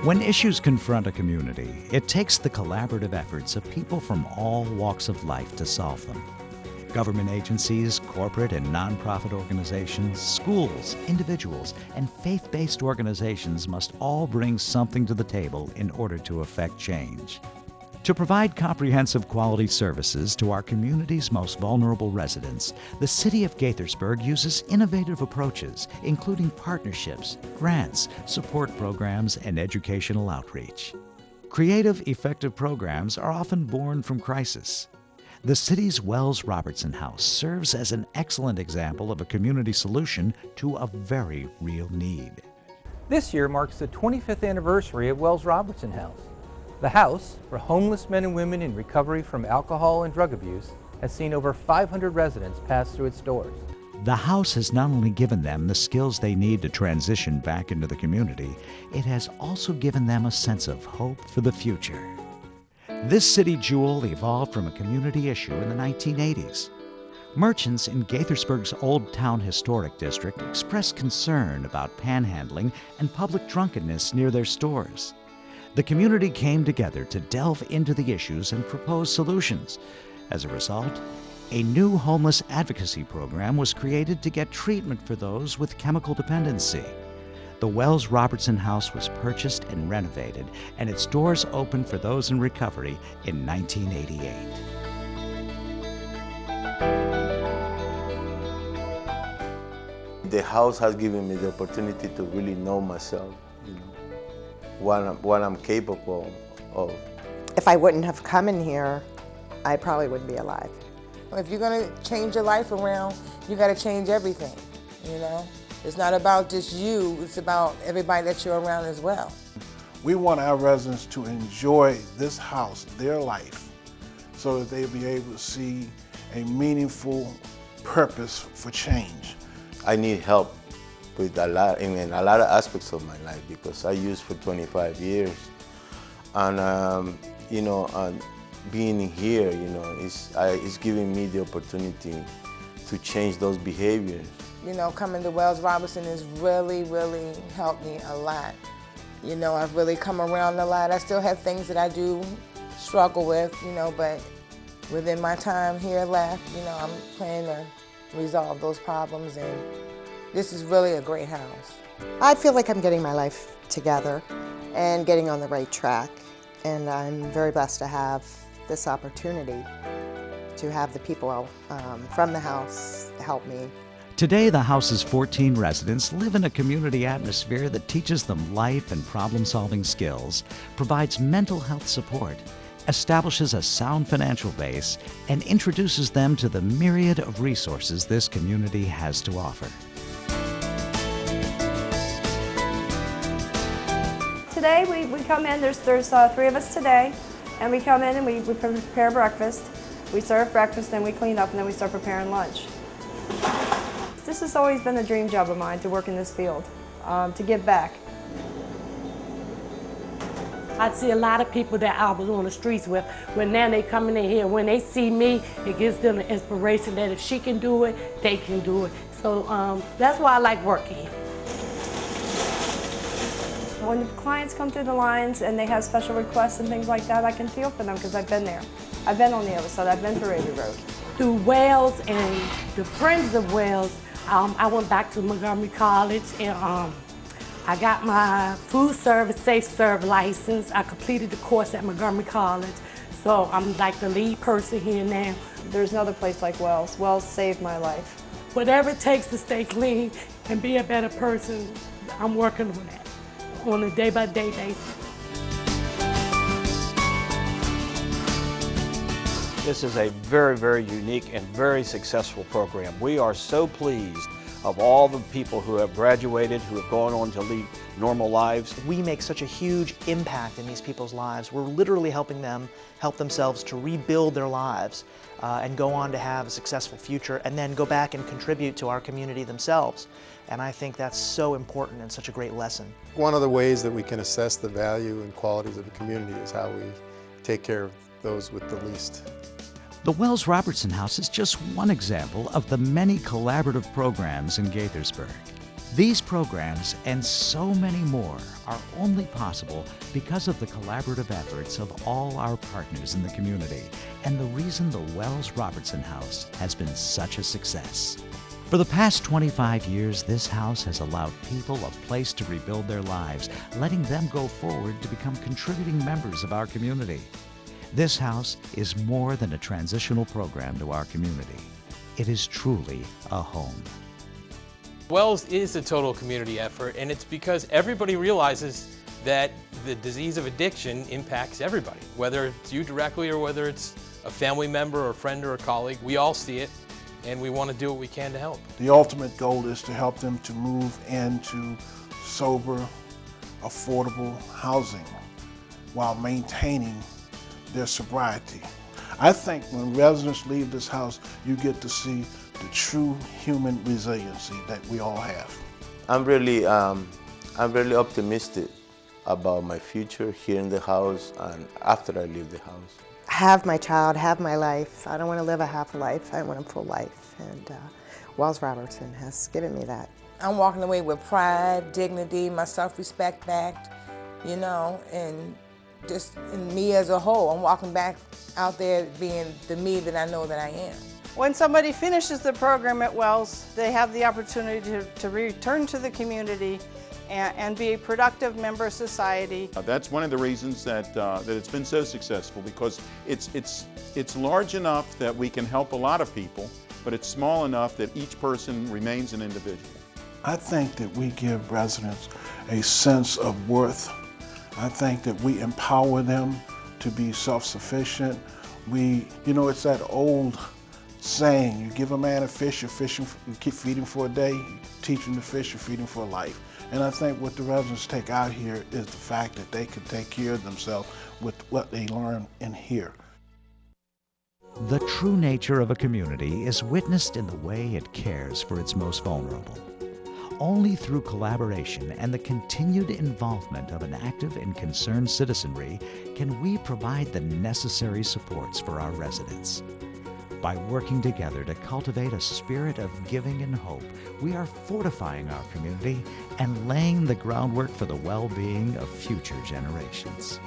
When issues confront a community, it takes the collaborative efforts of people from all walks of life to solve them. Government agencies, corporate and nonprofit organizations, schools, individuals, and faith-based organizations must all bring something to the table in order to effect change. To provide comprehensive quality services to our community's most vulnerable residents, the City of Gaithersburg uses innovative approaches, including partnerships, grants, support programs, and educational outreach. Creative, effective programs are often born from crisis. The city's Robertson House serves as an excellent example of a community solution to a very real need. This year marks the 25th anniversary of Robertson House. The house, for homeless men and women in recovery from alcohol and drug abuse, has seen over 500 residents pass through its doors. The house has not only given them the skills they need to transition back into the community, it has also given them a sense of hope for the future. This city jewel evolved from a community issue in the 1980s. Merchants in Gaithersburg's Old Town Historic District expressed concern about panhandling and public drunkenness near their stores. The community came together to delve into the issues and propose solutions. As a result, a new homeless advocacy program was created to get treatment for those with chemical dependency. The Robertson House was purchased and renovated, and its doors opened for those in recovery in 1988. The house has given me the opportunity to really know myself, what I'm capable of. If I wouldn't have come in here, I probably wouldn't be alive. If you're gonna change your life around, you gotta change everything, It's not about just you, it's about everybody that you're around as well. We want our residents to enjoy this house, their life, so that they'll be able to see a meaningful purpose for change. I need help with in a lot of aspects of my life because I used for 25 years. And, and being here, it's giving me the opportunity to change those behaviors. Coming to Robertson has really, really helped me a lot. I've really come around a lot. I still have things that I do struggle with, but within my time here left, I'm planning to resolve those problems, and this is really a great house. I feel like I'm getting my life together and getting on the right track, and I'm very blessed to have this opportunity to have the people from the house help me. Today, the house's 14 residents live in a community atmosphere that teaches them life and problem-solving skills, provides mental health support, establishes a sound financial base, and introduces them to the myriad of resources this community has to offer. Today we come in, there's 3 of us today, and we come in and we prepare breakfast. We serve breakfast, then we clean up, and then we start preparing lunch. This has always been a dream job of mine, to work in this field, to give back. I see a lot of people that I was on the streets with, when now they coming in here, when they see me, it gives them the inspiration that if she can do it, they can do it. So that's why I like working. When clients come through the lines and they have special requests and things like that, I can feel for them because I've been there. I've been on the other side, I've been through Avery Road. Through Wales and the Friends of Wales, I went back to Montgomery College and I got my food service safe serve license. I completed the course at Montgomery College, so I'm like the lead person here now. There's another place like Wells. Wells saved my life. Whatever it takes to stay clean and be a better person, I'm working on that on a day-by-day basis. This is a very, very unique and very successful program. We are so pleased of all the people who have graduated, who have gone on to lead normal lives. We make such a huge impact in these people's lives. We're literally helping them help themselves to rebuild their lives and go on to have a successful future and then go back and contribute to our community themselves. And I think that's so important and such a great lesson. One of the ways that we can assess the value and qualities of a community is how we take care of those with the least. The Robertson House is just one example of the many collaborative programs in Gaithersburg. These programs and so many more are only possible because of the collaborative efforts of all our partners in the community and the reason the Wells Robertson House has been such a success. For the past 25 years, this house has allowed people a place to rebuild their lives, letting them go forward to become contributing members of our community. This house is more than a transitional program to our community. It is truly a home. Wells is a total community effort, and it's because everybody realizes that the disease of addiction impacts everybody, whether it's you directly or whether it's a family member or a friend or a colleague. We all see it, and we want to do what we can to help. The ultimate goal is to help them to move into sober, affordable housing while maintaining their sobriety. I think when residents leave this house, you get to see the true human resiliency that we all have. I'm really optimistic about my future here in the house and after I leave the house. Have my child, have my life. I don't want to live a half life, I want a full life. And Wells Robertson has given me that. I'm walking away with pride, dignity, my self-respect back, you know, and just in me as a whole. I'm walking back out there being the me that I know that I am. When somebody finishes the program at Wells, they have the opportunity to return to the community and be a productive member of society. That's one of the reasons that it's been so successful, because it's large enough that we can help a lot of people, but it's small enough that each person remains an individual. I think that we give residents a sense of worth. I think that we empower them to be self-sufficient. You know, it's that old saying, you give a man a fish, you keep feeding for a day, you teach him to fish, you feed him for life. And I think what the residents take out here is the fact that they can take care of themselves with what they learn in here. The true nature of a community is witnessed in the way it cares for its most vulnerable. Only through collaboration and the continued involvement of an active and concerned citizenry can we provide the necessary supports for our residents. By working together to cultivate a spirit of giving and hope, we are fortifying our community and laying the groundwork for the well-being of future generations.